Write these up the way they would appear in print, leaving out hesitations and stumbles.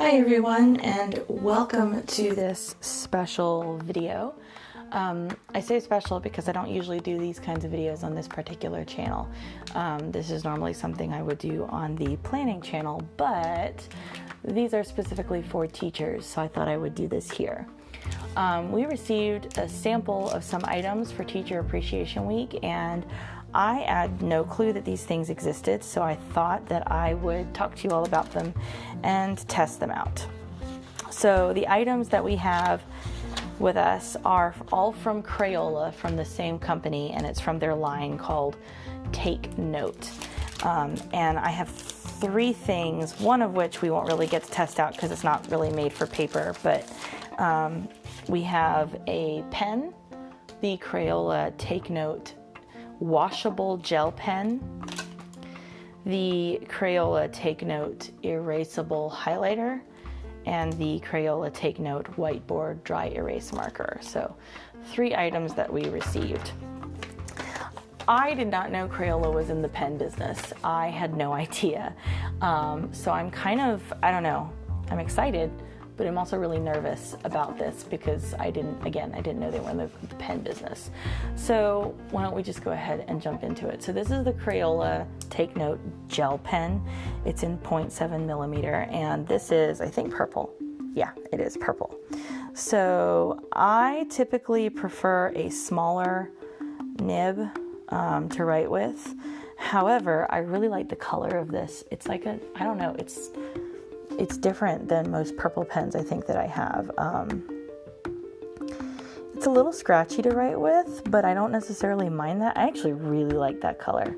Hi everyone, and welcome to this special video. I say special because I don't usually do these kinds of videos on this particular channel. This is normally something I would do on the planning channel, but these are specifically for teachers, so I thought I would do this here. We received a sample of some items for Teacher Appreciation Week, and I had no clue that these things existed, so I thought that I would talk to you all about them and test them out. So the items that we have with us are all from Crayola, from the same company, and it's from their line called Take Note. And I have three things, one of which we won't really get to test out because it's not really made for paper, but we have a pen, the Crayola Take Note washable gel pen, the Crayola Take Note erasable highlighter, and the Crayola Take Note whiteboard dry erase marker. So 3 items that we received. I did not know Crayola was in the pen business. I had no idea. So I'm kind of, I don't know, I'm excited, but I'm also really nervous about this because I didn't know they were in the pen business. So why don't we just go ahead and jump into it. So this is the Crayola Take Note gel pen. It's in 0.7 millimeter, and this is, I think, purple. Yeah, it is purple. So I typically prefer a smaller nib to write with. However, I really like the color of this. It's like a, I don't know, it's different than most purple pens I think that I have. It's a little scratchy to write with, but I don't necessarily mind that. I actually really like that color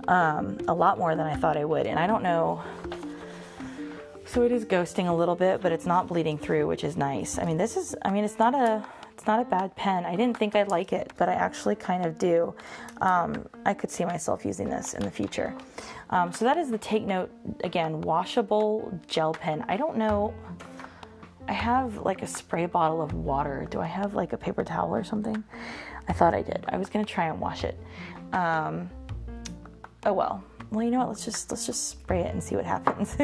a lot more than I thought I would. And I don't know, so it is ghosting a little bit, but it's not bleeding through, which is nice. I mean, it's not a bad pen. I didn't think I'd like it, but I actually kind of do. I could see myself using this in the future. So that is the Take Note, again, washable gel pen. I don't know, I have like a spray bottle of water. Do I have like a paper towel or something? I thought I did. I was gonna try and wash it. Oh well, you know what, let's just spray it and see what happens.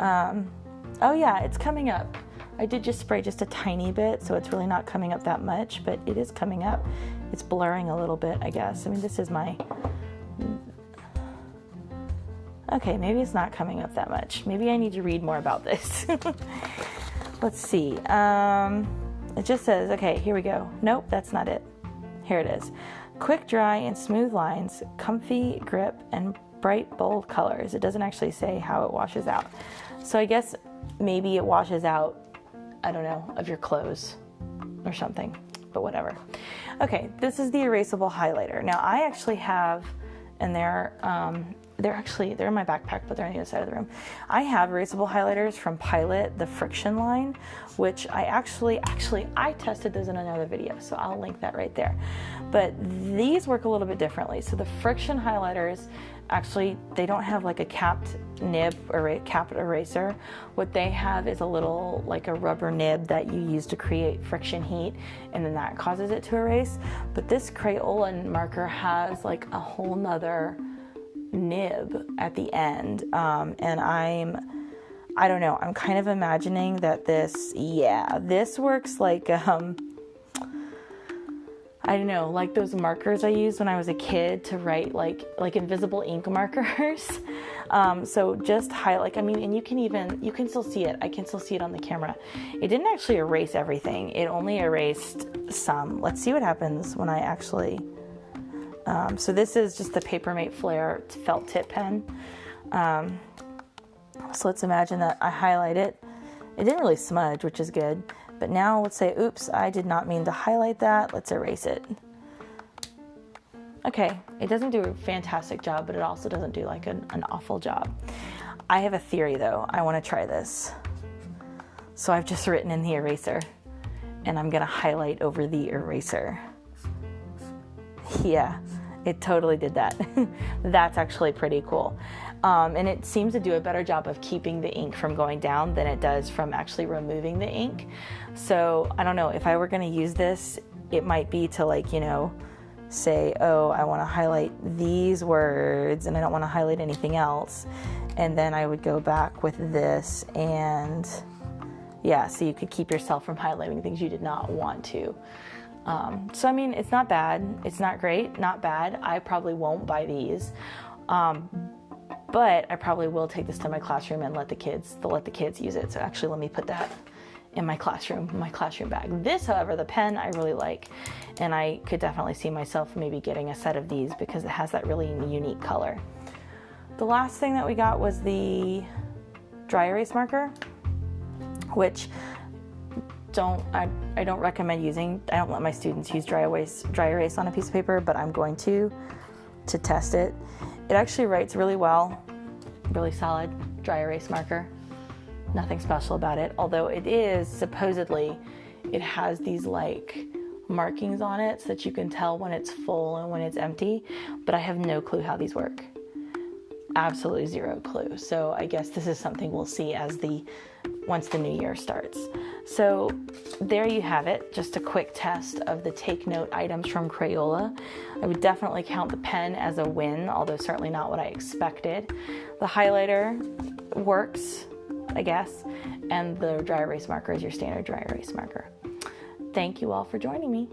Oh yeah, it's coming up. I did just spray just a tiny bit, so it's really not coming up that much, but it is coming up. It's blurring a little bit, I guess. I mean, this is my... Okay, maybe it's not coming up that much. Maybe I need to read more about this. Let's see. It just says, okay, here we go. Nope, that's not it. Here it is. Quick, dry, and smooth lines, comfy grip, and bright, bold colors. It doesn't actually say how it washes out. So I guess maybe it washes out, I don't know, of your clothes or something, but whatever. Okay, this is the erasable highlighter. Now I actually have, and they're in my backpack, but they're on the other side of the room. I have erasable highlighters from Pilot, the Friction line, which I actually I tested those in another video, so I'll link that right there. But these work a little bit differently. So the Friction highlighters, actually, they don't have like a capped nib or capped eraser. What they have is a little, like a rubber nib that you use to create friction heat, and then that causes it to erase. But this Crayola marker has like a whole nother nib at the end, and I don't know, I'm kind of imagining that this works like I don't know, like those markers I used when I was a kid to write like invisible ink markers. So just highlight, I mean, and you can still see it. I can still see it on the camera. It didn't actually erase everything. It only erased some. Let's see what happens when I actually, so this is just the Papermate Flare felt tip pen. So let's imagine that I highlight it. It didn't really smudge, which is good. But now let's say, oops, I did not mean to highlight that. Let's erase it. Okay, it doesn't do a fantastic job, but it also doesn't do like an awful job. I have a theory though. I want to try this. So I've just written in the eraser, and I'm gonna highlight over the eraser. Yeah, it totally did that. That's actually pretty cool. And it seems to do a better job of keeping the ink from going down than it does from actually removing the ink. So I don't know, if I were going to use this, it might be to, like, you know, say, oh, I want to highlight these words and I don't want to highlight anything else. And then I would go back with this, and yeah, so you could keep yourself from highlighting things you did not want to. So I mean, it's not bad. It's not great, not bad. I probably won't buy these. But I probably will take this to my classroom and let the kids use it. So actually, let me put that in my classroom bag. This, however, the pen I really like, and I could definitely see myself maybe getting a set of these because it has that really unique color. The last thing that we got was the dry erase marker, which I don't recommend using. I don't let my students use dry erase on a piece of paper, but I'm going to test it. It actually writes really well, really solid dry erase marker. Nothing special about it, although it is supposedly, it has these like markings on it so that you can tell when it's full and when it's empty, but I have no clue how these work. Absolutely zero clue. So I guess this is something we'll see once the new year starts. So there you have it, just a quick test of the take note items from Crayola. I would definitely count the pen as a win, although certainly not what I expected. The highlighter works, I guess, and the dry erase marker is your standard dry erase marker. Thank you all for joining me.